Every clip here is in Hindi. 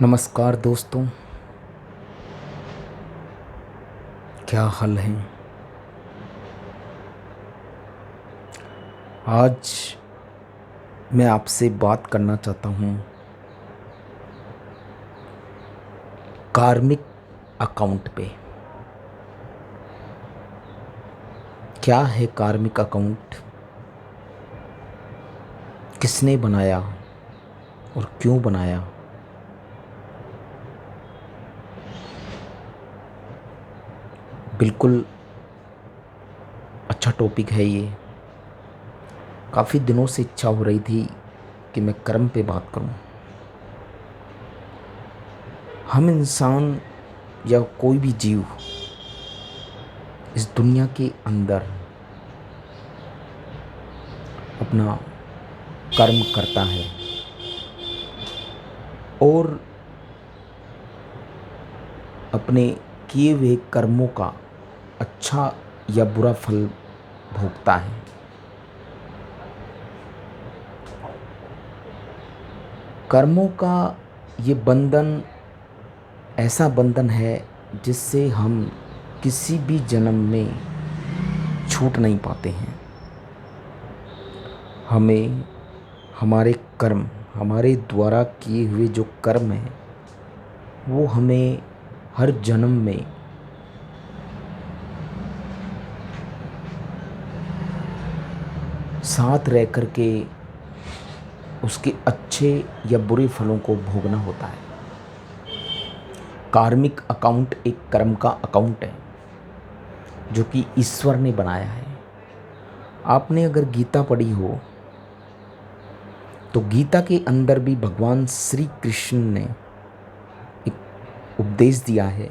नमस्कार दोस्तों, क्या हाल है। आज मैं आपसे बात करना चाहता हूँ कार्मिक अकाउंट पे। क्या है कार्मिक अकाउंट, किसने बनाया और क्यों बनाया। बिल्कुल अच्छा टॉपिक है ये। काफ़ी दिनों से इच्छा हो रही थी कि मैं कर्म पे बात करूं। हम इंसान या कोई भी जीव इस दुनिया के अंदर अपना कर्म करता है और अपने किए हुए कर्मों का अच्छा या बुरा फल भोगता है। कर्मों का ये बंधन ऐसा बंधन है जिससे हम किसी भी जन्म में छूट नहीं पाते हैं। हमें हमारे कर्म, हमारे द्वारा किए हुए जो कर्म हैं, वो हमें हर जन्म में साथ रह कर के उसके अच्छे या बुरे फलों को भोगना होता है। कार्मिक अकाउंट एक कर्म का अकाउंट है जो कि ईश्वर ने बनाया है। आपने अगर गीता पढ़ी हो तो गीता के अंदर भी भगवान श्री कृष्ण ने एक उपदेश दिया है।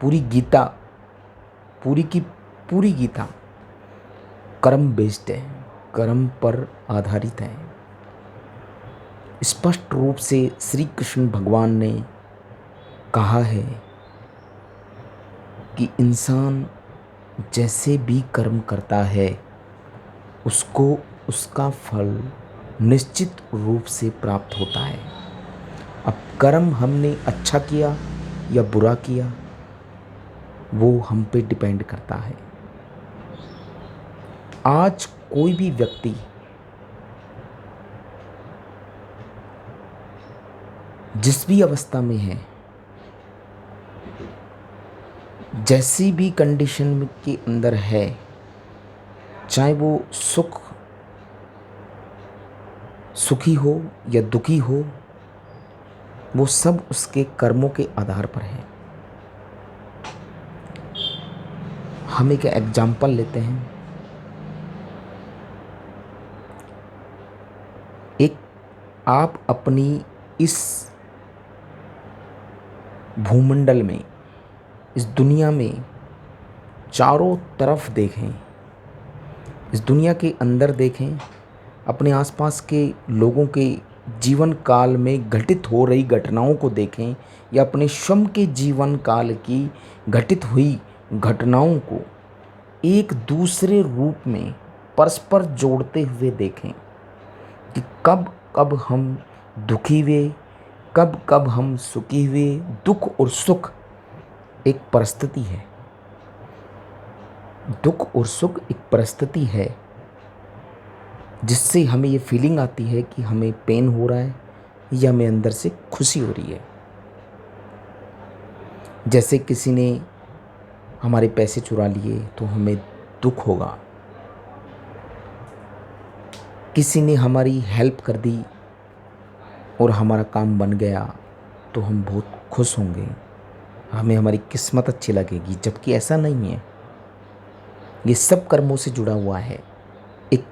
पूरी गीता, पूरी की पूरी गीता कर्म बेस्ड है, कर्म पर आधारित है। स्पष्ट रूप से श्री कृष्ण भगवान ने कहा है कि इंसान जैसे भी कर्म करता है उसको उसका फल निश्चित रूप से प्राप्त होता है। अब कर्म हमने अच्छा किया या बुरा किया वो हम पे डिपेंड करता है। आज कोई भी व्यक्ति जिस भी अवस्था में है, जैसी भी कंडीशन के अंदर है, चाहे वो सुखी हो या दुखी हो, वो सब उसके कर्मों के आधार पर है। हम एक एग्जाम्पल लेते हैं। एक आप अपनी इस भूमंडल में, इस दुनिया में चारों तरफ देखें, इस दुनिया के अंदर देखें, अपने आसपास के लोगों के जीवन काल में घटित हो रही घटनाओं को देखें या अपने स्वयं के जीवन काल की घटित हुई घटनाओं को एक दूसरे रूप में परस्पर जोड़ते हुए देखें कि कब कब हम दुखी हुए, कब कब हम सुखी हुए। दुख और सुख एक परिस्थिति है। दुख और सुख एक परिस्थिति है जिससे हमें ये फीलिंग आती है कि हमें पेन हो रहा है या हमें अंदर से खुशी हो रही है। जैसे किसी ने हमारे पैसे चुरा लिए तो हमें दुख होगा, किसी ने हमारी हेल्प कर दी और हमारा काम बन गया तो हम बहुत खुश होंगे, हमें हमारी किस्मत अच्छी लगेगी। जबकि ऐसा नहीं है। ये सब कर्मों से जुड़ा हुआ है। एक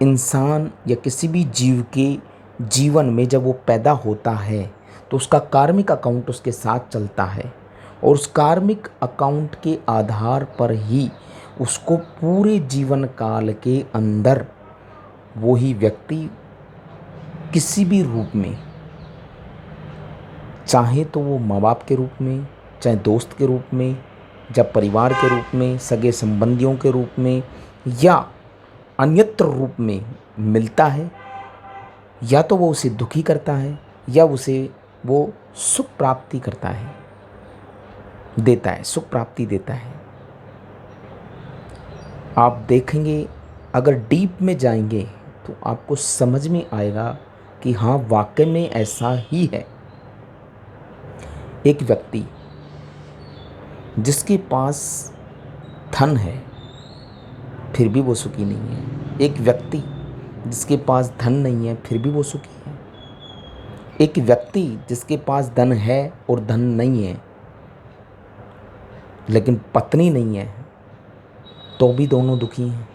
इंसान या किसी भी जीव के जीवन में जब वो पैदा होता है तो उसका कार्मिक अकाउंट उसके साथ चलता है और उस कार्मिक अकाउंट के आधार पर ही उसको पूरे जीवन काल के अंदर वो ही व्यक्ति किसी भी रूप में, चाहे तो वो माँ बाप के रूप में, चाहे दोस्त के रूप में, या परिवार के रूप में, सगे संबंधियों के रूप में या अन्यत्र रूप में मिलता है, या तो वो उसे दुखी करता है या उसे वो सुख प्राप्ति करता है, देता है, सुख प्राप्ति देता है। आप देखेंगे, अगर डीप में जाएंगे तो आपको समझ में आएगा कि हाँ, वाकई में ऐसा ही है। एक व्यक्ति जिसके पास धन है फिर भी वो सुखी नहीं है। एक व्यक्ति जिसके पास धन नहीं है फिर भी वो सुखी है। एक व्यक्ति जिसके पास धन है और धन नहीं है लेकिन पत्नी नहीं है तो भी दोनों दुखी हैं।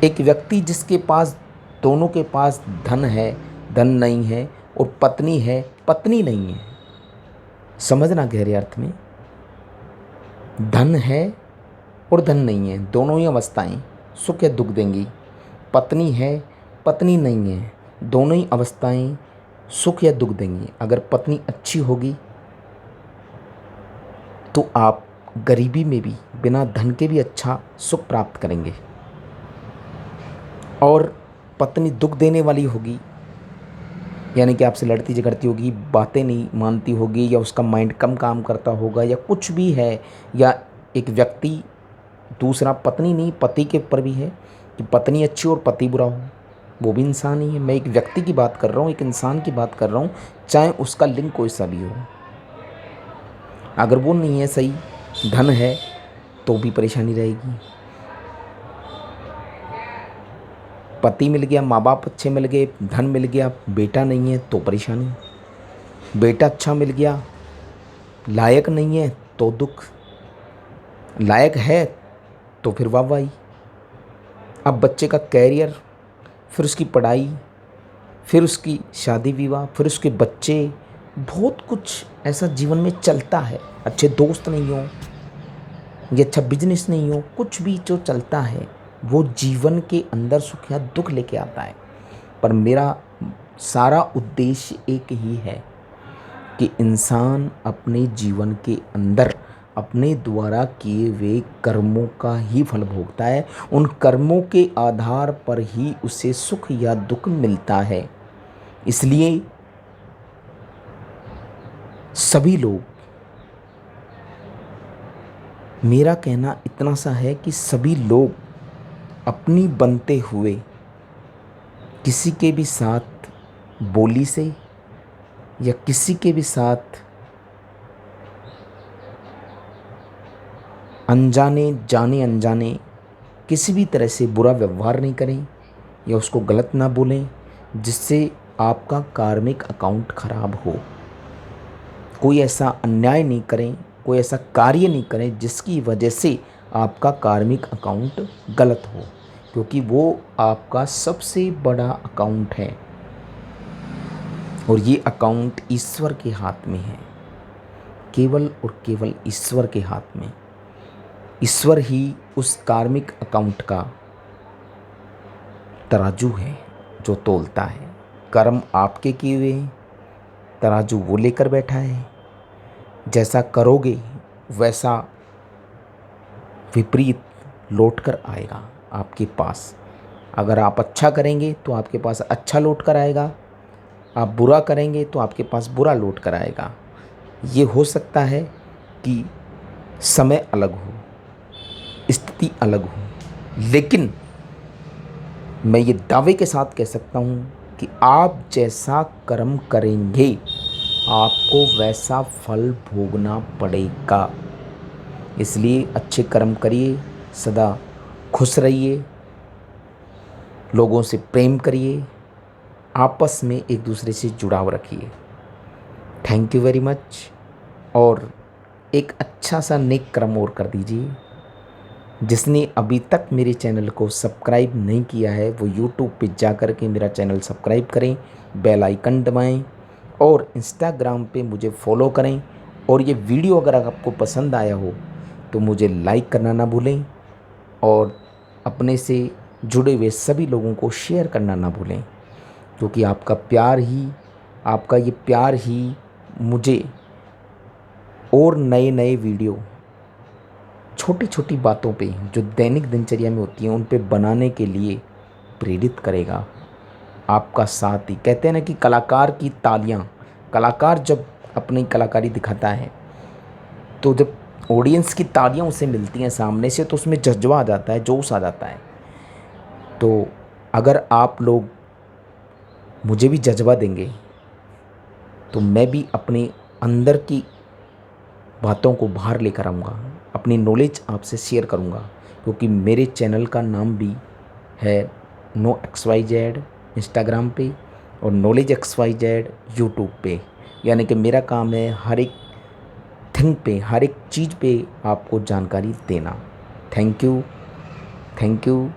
एक व्यक्ति जिसके पास, दोनों के पास धन है, धन नहीं है, और पत्नी है, पत्नी नहीं है। समझना गहरे अर्थ में, धन है और धन नहीं है, दोनों ही अवस्थाएं सुख या दुख देंगी। पत्नी है, पत्नी नहीं है, दोनों ही अवस्थाएं सुख या दुख देंगी। अगर पत्नी अच्छी होगी तो आप गरीबी में भी बिना धन के भी अच्छा सुख प्राप्त करेंगे। और पत्नी दुख देने वाली होगी, यानी कि आपसे लड़ती झगड़ती होगी, बातें नहीं मानती होगी, या उसका माइंड कम काम करता होगा, या कुछ भी है, या एक व्यक्ति दूसरा, पत्नी नहीं पति के ऊपर भी है कि पत्नी अच्छी और पति बुरा हो, वो भी इंसान ही है। मैं एक व्यक्ति की बात कर रहा हूँ, एक इंसान की बात कर रहा हूँ, चाहे उसका लिंग कोई सा भी हो। अगर वो नहीं है सही, धन है तो भी परेशानी रहेगी। पति मिल गया, माँ बाप अच्छे मिल गए, धन मिल गया, बेटा नहीं है तो परेशानी। बेटा अच्छा मिल गया, लायक नहीं है तो दुख, लायक है तो फिर वाहवाही। अब बच्चे का कैरियर, फिर उसकी पढ़ाई, फिर उसकी शादी विवाह, फिर उसके बच्चे, बहुत कुछ ऐसा जीवन में चलता है। अच्छे दोस्त नहीं हो, ये अच्छा बिजनेस नहीं हो, कुछ भी जो चलता है वो जीवन के अंदर सुख या दुख लेके आता है। पर मेरा सारा उद्देश्य एक ही है कि इंसान अपने जीवन के अंदर अपने द्वारा किए हुए कर्मों का ही फल भोगता है। उन कर्मों के आधार पर ही उसे सुख या दुख मिलता है। इसलिए सभी लोग, मेरा कहना इतना सा है कि सभी लोग अपनी बनते हुए किसी के भी साथ बोली से या किसी के भी साथ अनजाने, जाने अनजाने किसी भी तरह से बुरा व्यवहार नहीं करें या उसको गलत ना बोलें जिससे आपका कार्मिक अकाउंट खराब हो। कोई ऐसा अन्याय नहीं करें, कोई ऐसा कार्य नहीं करें जिसकी वजह से आपका कार्मिक अकाउंट गलत हो, क्योंकि वो आपका सबसे बड़ा अकाउंट है और ये अकाउंट ईश्वर के हाथ में है, केवल और केवल ईश्वर के हाथ में। ईश्वर ही उस कार्मिक अकाउंट का तराजू है जो तोलता है। कर्म आपके किए हुए हैं, तराजू वो लेकर बैठा है। जैसा करोगे वैसा विपरीत लौट कर आएगा आपके पास। अगर आप अच्छा करेंगे तो आपके पास अच्छा लौट कर आएगा, आप बुरा करेंगे तो आपके पास बुरा लौट कर आएगा। ये हो सकता है कि समय अलग हो, स्थिति अलग हो, लेकिन मैं ये दावे के साथ कह सकता हूँ कि आप जैसा कर्म करेंगे आपको वैसा फल भोगना पड़ेगा। इसलिए अच्छे कर्म करिए, सदा खुश रहिए, लोगों से प्रेम करिए, आपस में एक दूसरे से जुड़ाव रखिए। Thank you very much. और एक अच्छा सा नेक कर्म और कर दीजिए। जिसने अभी तक मेरे चैनल को सब्सक्राइब नहीं किया है वो यूट्यूब पे जा कर के मेरा चैनल सब्सक्राइब करें, बेल आइकन दबाएं और इंस्टाग्राम पे मुझे फॉलो करें। और ये वीडियो अगर आपको पसंद आया हो तो मुझे लाइक करना ना भूलें और अपने से जुड़े हुए सभी लोगों को शेयर करना ना भूलें, क्योंकि आपका ये प्यार ही मुझे और नए नए वीडियो छोटी छोटी बातों पे जो दैनिक दिनचर्या में होती हैं उन पे बनाने के लिए प्रेरित करेगा। आपका साथ ही, कहते हैं ना कि कलाकार की तालियां कलाकार जब अपनी कलाकारी दिखाता है तो जब ऑडियंस की तालियां उसे मिलती हैं सामने से तो उसमें जज्बा आ जाता है, जोश आ जाता है। तो अगर आप लोग मुझे भी जज्बा देंगे तो मैं भी अपने अंदर की बातों को बाहर लेकर आऊँगा, अपनी नॉलेज आपसे शेयर करूँगा, क्योंकि मेरे चैनल का नाम भी है know X Y Z Instagram पे और knowledge X Y Z YouTube पे। यानी कि मेरा काम है हर एक थिंग पे, हर एक चीज़ पे आपको जानकारी देना। Thank you, thank you.